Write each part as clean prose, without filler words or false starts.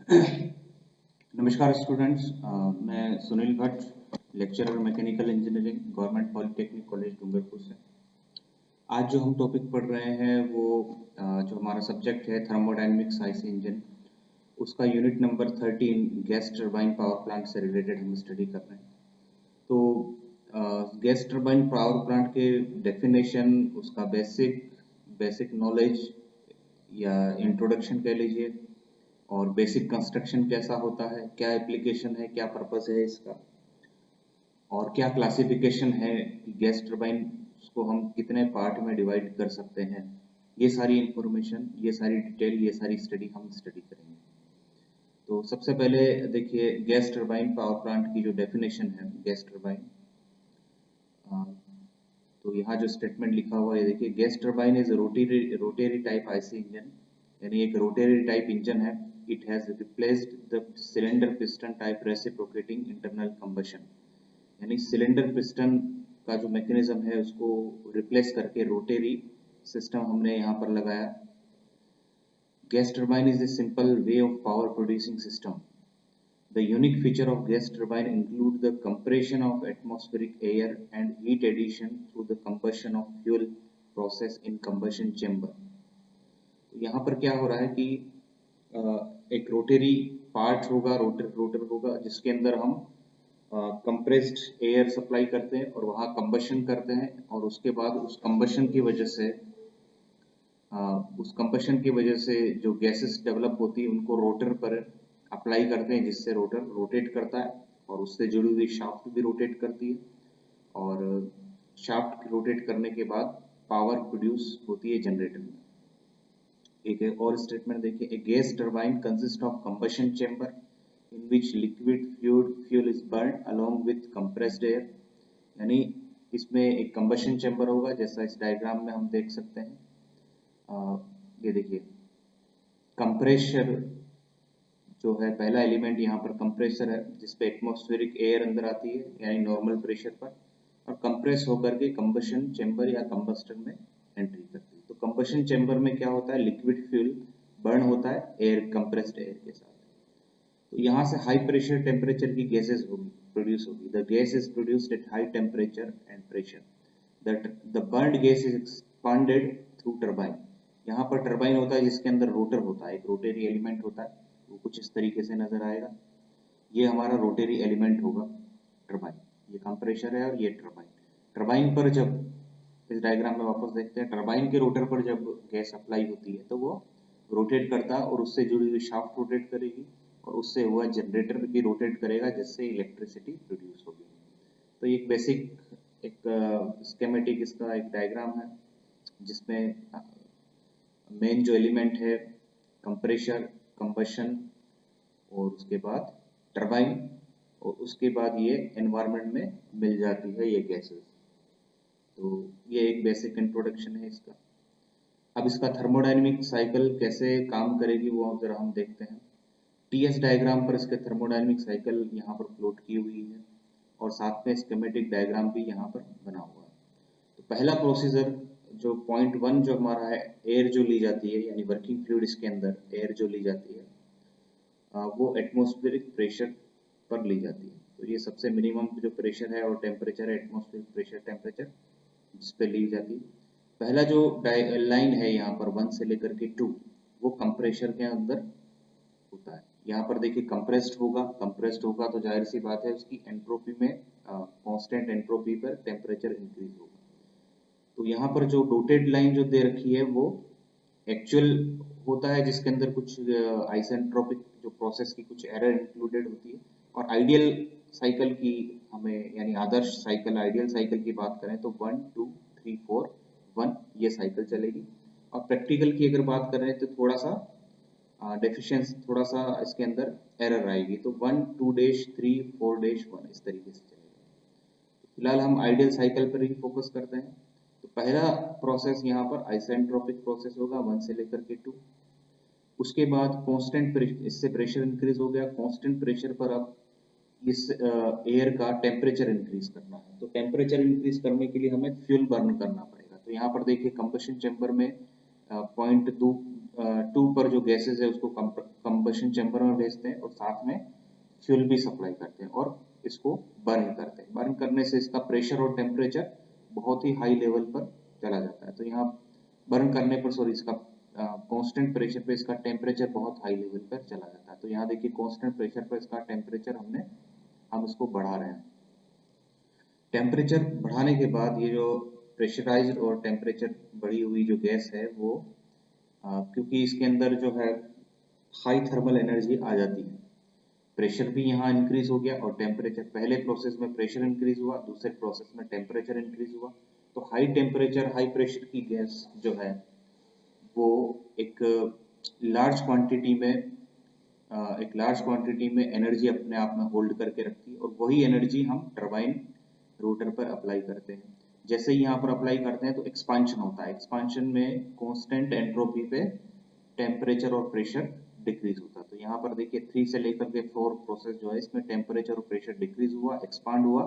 नमस्कार स्टूडेंट्स, मैं Sunil Bhatt, lecturer mechanical engineering, government polytechnic college Dungarpur से। आज जो हम टॉपिक पढ़ रहे हैं वो जो हमारा सब्जेक्ट है थर्मोडायनेमिक्स आईसी इंजन, उसका unit number 13 gas turbine power plant से रिलेटेड हम स्टडी कर रहे हैं। तो गैस टरबाइन पावर प्लांट के डेफिनेशन, उसका बेसिक नॉलेज या इंट्रोडक्शन कह लीजिए, और बेसिक कंस्ट्रक्शन कैसा होता है, क्या एप्लीकेशन है, क्या पर्पस है इसका, और क्या क्लासिफिकेशन है कि गैस टरबाइन को हम कितने पार्ट में डिवाइड कर सकते हैं। ये सारी इंफॉर्मेशन, ये सारी डिटेल, ये सारी स्टडी हम स्टडी करेंगे। तो सबसे पहले देखिए गैस टरबाइन पावर प्लांट की जो डेफिनेशन है गैस टरबाइन, तो यहाँ जो स्टेटमेंट लिखा हुआ है देखिए, gas turbine is rotary type IC engine, यानी एक रोटेरी टाइप इंजन है। It has replaced the cylinder piston type reciprocating internal combustion, यानी सिलेंडर पिस्टन का जो मैकेनिज्म है उसको रिप्लेस करके रोटेरी सिस्टम हमने यहाँ पर लगाया। Gas turbine is a simple way of power producing system. The unique feature of gas turbine include the compression of atmospheric air and heat addition through the combustion of fuel process in combustion chamber. यहाँ पर क्या हो रहा है कि एक rotary part होगा, rotor होगा, जिसके अंदर हम कंप्रेस्ड एयर सप्लाई करते हैं और वहाँ कंबशन करते हैं, और उसके बाद उस कंबशन की वजह से जो गैसेस डेवलप होती है उनको रोटर पर अप्लाई करते हैं, जिससे रोटर रोटेट करता है और उससे जुड़ी हुई शाफ्ट भी रोटेट करती है, और शाफ्ट रोटेट करने के बाद पावर प्रोड्यूस होती है जनरेटर में। एक और स्टेटमेंट देखिए, a gas turbine consist of combustion chamber in which liquid fuel is burn along with compressed air, यानी इसमें एक कंबशन चेंबर होगा, जैसा इस डायग्राम में हम देख सकते हैं। ये देखिए कंप्रेशर जो है, पहला एलिमेंट यहाँ पर कंप्रेसर है, जिसपे एटमॉस्फेरिक एयर अंदर आती है यानी नॉर्मल प्रेशर पर, और कंप्रेस होकर के कंबशन चेंबर या कंबस्टर में एंट्री करती है। तो कंबशन चेंबर में क्या होता है, लिक्विड फ्यूल बर्न होता है एयर, कंप्रेस्ड एयर के साथ। तो यहाँ से हाई प्रेशर टेम्परेचर की गैसेस होगी, प्रोड्यूस होगी। The gas is produced at high temperature and pressure, that the burned gas is expanded through turbine. यहाँ पर टरबाइन होता है जिसके अंदर रोटर होता है, एक रोटरी एलिमेंट होता है, वो कुछ इस तरीके से नजर आएगा। ये हमारा रोटरी एलिमेंट होगा टरबाइन, ये कंप्रेसर है और ये टरबाइन। टरबाइन पर जब, इस डायग्राम में वापस देखते हैं, टरबाइन के रोटर पर जब गैस अप्लाई होती है तो वो रोटेट करता है और उससे जुड़ी हुई शाफ्ट रोटेट करेगी, और उससे हुआ जनरेटर भी रोटेट करेगा, जिससे इलेक्ट्रिसिटी प्रोड्यूस होगी। तो एक बेसिक एक स्केमेटिक इसका एक डायग्राम है, जिसमें मेन जो एलिमेंट है कंप्रेशर, कंबशन, और उसके बाद टरबाइन, और उसके बाद ये एनवायरनमेंट में मिल जाती है ये गैसेस। तो ये एक बेसिक इंट्रोडक्शन है इसका। अब इसका थर्मोडायनेमिक साइकिल कैसे काम करेगी वो जरा हम देखते हैं। टीएस डायग्राम पर इसके थर्मोडायनेमिक साइकिल यहाँ पर प्लॉट की हुई है, और साथ में स्कीमेटिक डायग्राम भी यहाँ पर बना हुआ है। तो पहला प्रोसीजर जो पॉइंट 1 जो हमारा है, एयर जो ली जाती है, यानी वर्किंग फ्लूइड इसके अंदर एयर जो ली जाती है, वो एटमॉस्फेरिक प्रेशर पर ली जाती है। तो ये सबसे मिनिमम जो प्रेशर है और टेम्परेचर है, एटमॉस्फेरिक प्रेशर टेम्परेचर, जिस पे ली जाती है। पहला जो लाइन है यहाँ पर 1 से लेकर के 2, वो कंप्रेशर के अंदर होता है। यहाँ पर देखिए कंप्रेस्ड होगा तो जाहिर सी बात है उसकी एंट्रोपी में कांस्टेंट एंट्रोपी पर टेम्परेचर इंक्रीज होगा। तो यहाँ पर जो डॉटेड लाइन जो दे रखी है वो एक्चुअल होता है, जिसके अंदर कुछ आइसेंट्रोपिक जो प्रोसेस की कुछ एरर इंक्लूडेड होती है, और आइडियल साइकिल की हमें, यानी आदर्श साइकिल, आइडियल साइकिल की बात करें तो 1 2 3 4 1 ये साइकिल चलेगी। और प्रैक्टिकल की अगर बात करें तो थोड़ा सा डेफिशिएंसी, थोड़ा सा इसके अंदर एरर आएगी, तो 1 2 3 4 1 इस तरीके से चलेगा। फिलहाल हम आइडियल साइकिल पर ही फोकस करते हैं। तो पहला प्रोसेस यहाँ पर आइसेंट्रोपिक प्रोसेस होगा 1 से लेकर के 2। उसके बाद कांस्टेंट प्रेशर, इससे प्रेशर इंक्रीज हो गया, कांस्टेंट प्रेशर पर अब इस एयर का टेम्परेचर इंक्रीज करना है। तो टेम्परेचर इंक्रीज करने के लिए हमें फ्यूल बर्न करना पड़ेगा। तो यहाँ पर देखिए कंबशन चैम्बर में ट्यूब पर जो गैसेस है उसको कंबशन चैम्बर में भेजते हैं और साथ में फ्यूल भी सप्लाई करते हैं और इसको बर्न करते हैं। बर्न करने से इसका प्रेशर और टेम्परेचर बहुत ही हाई लेवल पर चला जाता है। तो यहाँ बर्न करने पर सॉरी इसका कांस्टेंट प्रेशर पे इसका टेम्परेचर बहुत हाई लेवल पर चला जाता है। तो यहाँ देखिए कांस्टेंट प्रेशर पर इसका टेम्परेचर हम इसको बढ़ा रहे हैं। टेम्परेचर बढ़ाने के बाद ये जो प्रेशराइज्ड और टेम्परेचर बढ़ी हुई जो गैस है वो क्योंकि इसके अंदर जो है हाई थर्मल एनर्जी आ जाती है, प्रेशर भी यहाँ इंक्रीज हो गया और टेम्परेचर, पहले प्रोसेस में प्रेशर इंक्रीज हुआ, दूसरे प्रोसेस में टेम्परेचर इंक्रीज हुआ। तो हाई टेम्परेचर हाई प्रेशर की गैस जो है वो एक लार्ज क्वांटिटी में एनर्जी अपने आप में होल्ड करके रखती है और वही एनर्जी हम टरबाइन रोटर पर अप्लाई करते हैं। जैसे ही यहाँ पर अप्लाई करते हैं तो एक्सपांशन होता है। एक्सपांशन में कांस्टेंट एंट्रोपी पे टेम्परेचर और प्रेशर डिक्रीज होता है। तो यहाँ पर देखिए 3 से लेकर के 4 प्रोसेस जो है इसमें टेम्परेचर और प्रेशर डिक्रीज हुआ, एक्सपांड हुआ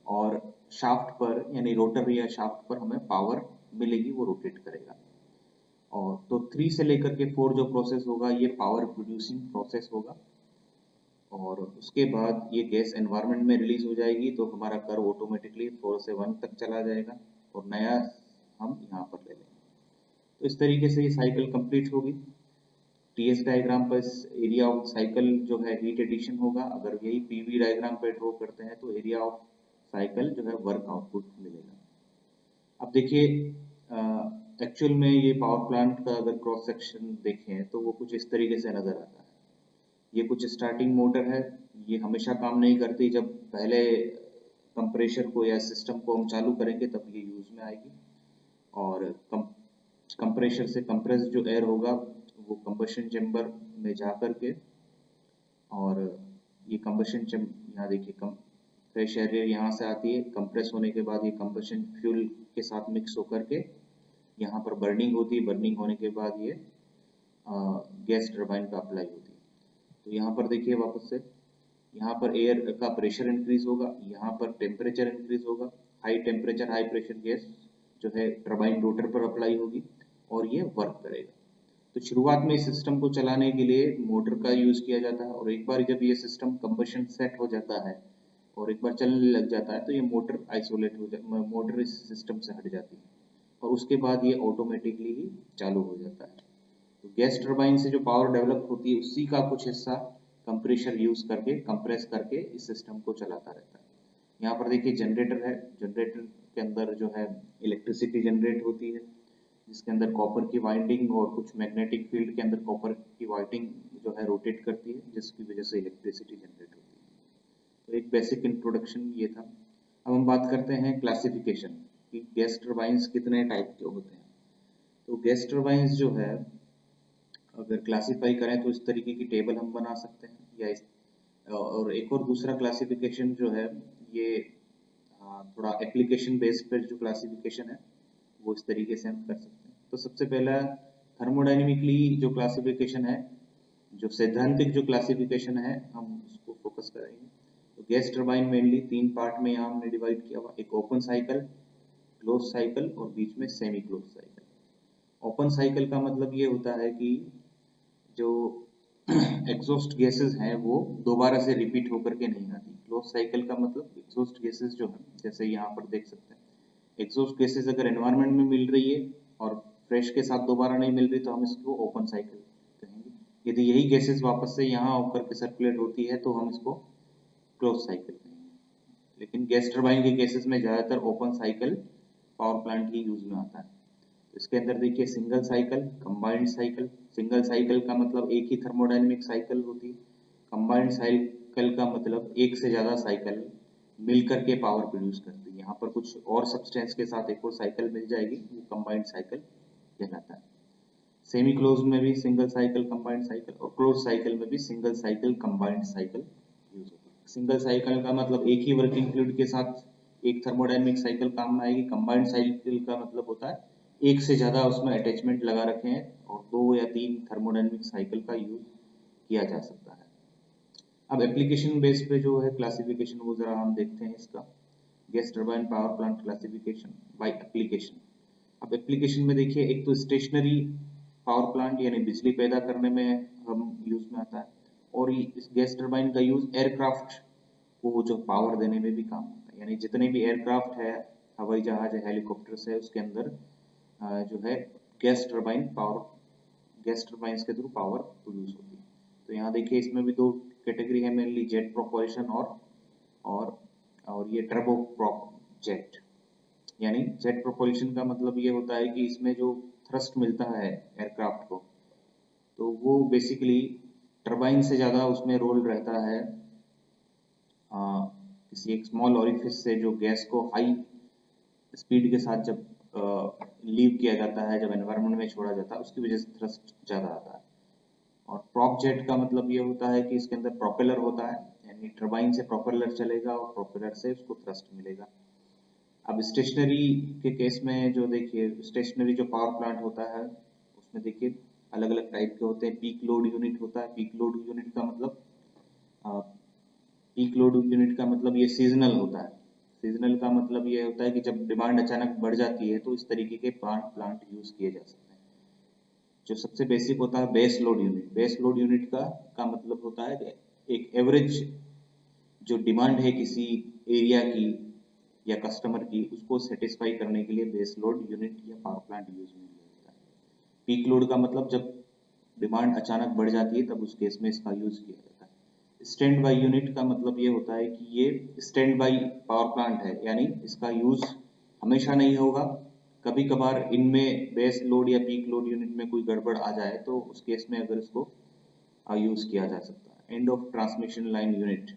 और शाफ्ट पर यानी रोटर या शाफ्ट पर हमें पावर मिलेगी, वो रोटेट करेगा। और तो 3 से लेकर के 4 जो प्रोसेस होगा ये पावर प्रोड्यूसिंग प्रोसेस होगा और उसके बाद ये गैस एनवायरनमेंट में रिलीज हो जाएगी तो हमारा कर्व ऑटोमेटिकली 4 से 1 तक चला जाएगा और नया हम यहाँ पर ले लेंगे। तो इस तरीके से ये साइकिल कंप्लीट होगी। टीएस डायग्राम पर एरिया ऑफ साइकिल जो है हीट एडिशन होगा। अगर यही पीवी डायग्राम पर ड्रॉ करते हैं तो एरिया ऑफ साइकिल जो है वर्क आउटपुट मिलेगा। अब देखिए एक्चुअल में ये पावर प्लांट का अगर क्रॉस सेक्शन देखें तो वो कुछ इस तरीके से नजर आता है। ये कुछ स्टार्टिंग मोटर है, ये हमेशा काम नहीं करती, जब पहले कंप्रेशर को या सिस्टम को हम चालू करेंगे तब ये यूज में आएगी और कंप्रेशर से कंप्रेस जो एयर होगा वो कंबशन चेम्बर में जा करके और ये कंबशन चेम्बर यहाँ देखिए फ्रेश एयर यहाँ से आती है, कंप्रेस होने के बाद ये कंबशन फ्यूल के साथ मिक्स होकर के यहाँ पर बर्निंग होती है। बर्निंग होने के बाद ये गैस टरबाइन पे अप्लाई होती है। तो यहाँ पर देखिए वापस से यहाँ पर एयर का प्रेशर इंक्रीज होगा, यहाँ पर टेम्परेचर इंक्रीज होगा, high temperature high pressure gas जो है टरबाइन रोटर पर अप्लाई होगी और ये वर्क करेगा। तो शुरुआत में इस सिस्टम को चलाने के लिए मोटर का यूज किया जाता है और एक बार जब ये सिस्टम कंबशन सेट हो जाता है और एक बार चलने लग जाता है तो ये मोटर आइसोलेट हो जाती है, मोटर इस सिस्टम से हट जाती है और उसके बाद ये ऑटोमेटिकली ही चालू हो जाता है। तो गैस टरबाइन से जो पावर डेवलप होती है उसी का कुछ हिस्सा कंप्रेशर यूज करके कंप्रेस करके इस सिस्टम को चलाता रहता है। यहाँ पर देखिए जनरेटर है, जनरेटर के अंदर जो है इलेक्ट्रिसिटी जनरेट होती है जिसके अंदर कॉपर की वाइंडिंग और कुछ मैग्नेटिक फील्ड के अंदर कॉपर की वाइंडिंग जो है रोटेट करती है जिसकी वजह से इलेक्ट्रिसिटी जनरेट होती है। तो एक बेसिक इंट्रोडक्शन ये था। अब हम बात करते हैं क्लासिफिकेशन कि गैस टरबाइंस कितने टाइप के होते हैं। तो गैस टरबाइंस जो है अगर क्लासिफाई करें तो इस तरीके की टेबल हम बना सकते हैं या और एक और दूसरा क्लासिफिकेशन जो है ये थोड़ा एप्लीकेशन बेस्ड पर जो क्लासिफिकेशन है वो इस तरीके से हम कर सकते हैं। तो सबसे पहला थर्मोडायनेमिकली जो क्लासिफिकेशन है, जो सैद्धांतिक जो क्लासिफिकेशन है हम उसको फोकस करेंगे। तो गैस टरबाइन मेनली 3 पार्ट में यहाँ हमने डिवाइड किया हुआ, एक ओपन साइकिल, क्लोज साइकिल और बीच में semi close cycle. Open cycle का मतलब ये होता है कि जो एग्जॉस्ट गैसेस हैं वो दोबारा से रिपीट होकर के नहीं आती। क्लोज साइकिल का मतलब एग्जॉस्ट गैसेस जो है जैसे यहाँ पर देख सकते हैं, एग्जॉस्ट गैसेस अगर एनवायरनमेंट में मिल रही है और फ्रेश के साथ दोबारा नहीं मिल रही तो हम इसको ओपन साइकिल कहेंगे। यदि यही गैसेस वापस से यहाँ होकर के सर्कुलेट होती है तो हम इसको क्लोज साइकिल कहेंगे। लेकिन गैस टरबाइन के केसेस में ज्यादातर ओपन साइकिल पावर प्लांट ही यूज में आता है। इसके अंदर देखिए single cycle, combined cycle. Single cycle का मतलब एक ही थर्मोडायनेमिक साइकिल होती है, कंबाइंड साइकिल का मतलब एक से ज्यादा साइकिल मिलकर के पावर प्रोड्यूस करती है। यहाँ पर कुछ और सब्सटेंस के साथ एक और साइकिल मिल जाएगी, वो कंबाइंड साइकिल कहलाता है। सेमी क्लोज में भी सिंगल साइकिल कंबाइंड साइकिल और क्लोज साइकिल में भी single cycle combined cycle use होती है। सिंगल साइकिल का मतलब एक ही वर्किंग फ्लूइड के साथ एक थर्मोडायनेमिक साइकिल काम में आएगी। कंबाइंड साइकिल का मतलब होता है एक से ज्यादा उसमें अटैचमेंट लगा रखे हैं और 2 या 3 थर्मोडायनेमिक साइकिल का यूज किया जा सकता है। अब एप्लीकेशन बेस पे जो है क्लासिफिकेशन वो जरा हम देखते हैं इसका। Gas turbine power plant classification by application. अब एप्लीकेशन में देखिए एक तो स्टेशनरी पावर प्लांट यानी बिजली पैदा करने में हम यूज में आता है, और इस गैस टरबाइन का यूज एयरक्राफ्ट को जो पावर देने में भी काम आता है, यानी जितने भी एयरक्राफ्ट है, हवाई जहाज है, हेलीकॉप्टर्स है, उसके अंदर जो है gas turbine power, gas turbine के थ्रू पावर प्रोड्यूस होती है। तो यहाँ देखिए इसमें भी दो कैटेगरी है मेनली, जेट प्रोपल्शन और और ये टर्बो प्रोप जेट। यानी जेट प्रोपल्शन का मतलब ये होता है कि इसमें जो थ्रस्ट मिलता है एयरक्राफ्ट को, तो वो बेसिकली टरबाइन से ज़्यादा उसमें रोल रहता है किसी एक स्मॉल ऑरिफिस से जो गैस को हाई स्पीड के साथ जब लीव किया जाता है, जब एनवायरनमेंट में छोड़ा जाता है, उसकी वजह से थ्रस्ट ज़्यादा आता है। और प्रॉप जेट का मतलब ये होता है कि इसके अंदर प्रोपेलर होता है, यानी टरबाइन से प्रोपेलर चलेगा और प्रोपेलर से उसको थ्रस्ट मिलेगा। अब स्टेशनरी के केस में जो देखिए, स्टेशनरी जो पावर प्लांट होता है उसमें देखिए अलग अलग टाइप के होते हैं। पीक लोड यूनिट होता है, पीक लोड यूनिट का मतलब पीक लोड यूनिट का मतलब ये सीजनल होता है। सीजनल का मतलब ये होता है कि जब डिमांड अचानक बढ़ जाती है तो इस तरीके के प्लांट यूज किए जा सकते हैं। जो सबसे बेसिक होता है base load unit. Base load unit का मतलब होता है कि एक एवरेज जो डिमांड है किसी एरिया की या कस्टमर की, उसको सेटिस्फाई करने के लिए बेस लोड यूनिट या पावर प्लांट यूज में लिया जाता है। पीक लोड का मतलब जब डिमांड अचानक बढ़ जाती है तब उस केस में इसका यूज किया जाता है। स्टैंड बाई यूनिट का मतलब ये होता है कि ये स्टैंड बाई पावर प्लांट है, यानी इसका यूज हमेशा नहीं होगा, कभी कभार इनमें बेस लोड या पीक लोड यूनिट में कोई गड़बड़ आ जाए तो उस केस में अगर इसको यूज किया जा सकता है। End of transmission line unit,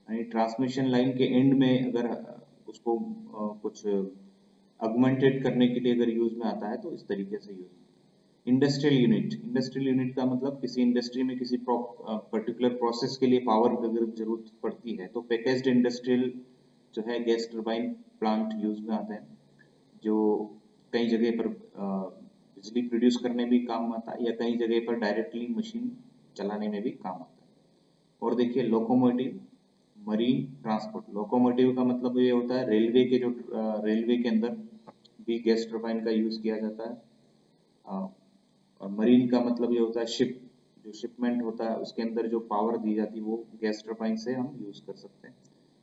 यानी ट्रांसमिशन लाइन के एंड में अगर उसको कुछ अगमेंटेड करने के लिए अगर यूज में आता है तो इस तरीके से use. Industrial unit, industrial unit का मतलब किसी इंडस्ट्री में किसी पर्टिकुलर प्रोसेस के लिए पावर अगर जरूरत पड़ती है तो पैकेज्ड इंडस्ट्रियल जो है गैस टरबाइन प्लांट यूज में आते हैं, जो कई जगह पर बिजली प्रोड्यूस करने में भी काम आता है या कई जगह पर डायरेक्टली मशीन चलाने में भी काम आता है। और देखिए लोकोमोटिव, मरीन ट्रांसपोर्ट। लोकोमोटिव का मतलब ये होता है रेलवे के जो रेलवे के अंदर भी गैस टरबाइन का यूज किया जाता है। और मरीन का मतलब ये होता है शिप, जो शिपमेंट होता है उसके अंदर जो पावर दी जाती है वो गैस टरबाइन से हम यूज कर सकते हैं।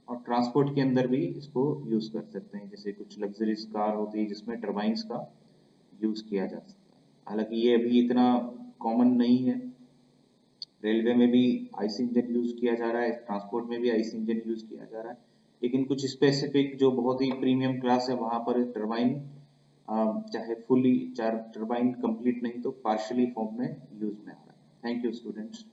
और ट्रांसपोर्ट के अंदर भी इसको यूज कर सकते हैं, जैसे कुछ लग्जरीज कार होती है जिसमें टरबाइंस का यूज किया जा सकता है। हालांकि ये अभी इतना कॉमन नहीं है। रेलवे में भी आईसी इंजन यूज किया जा रहा है, ट्रांसपोर्ट में भी आईसी इंजन यूज किया जा रहा है, लेकिन कुछ स्पेसिफिक जो बहुत ही प्रीमियम क्लास है वहां पर टरबाइन चाहे फुली चार टरबाइन कंप्लीट नहीं तो पार्शियली फॉर्म में यूज में आ रहा है। Thank you students.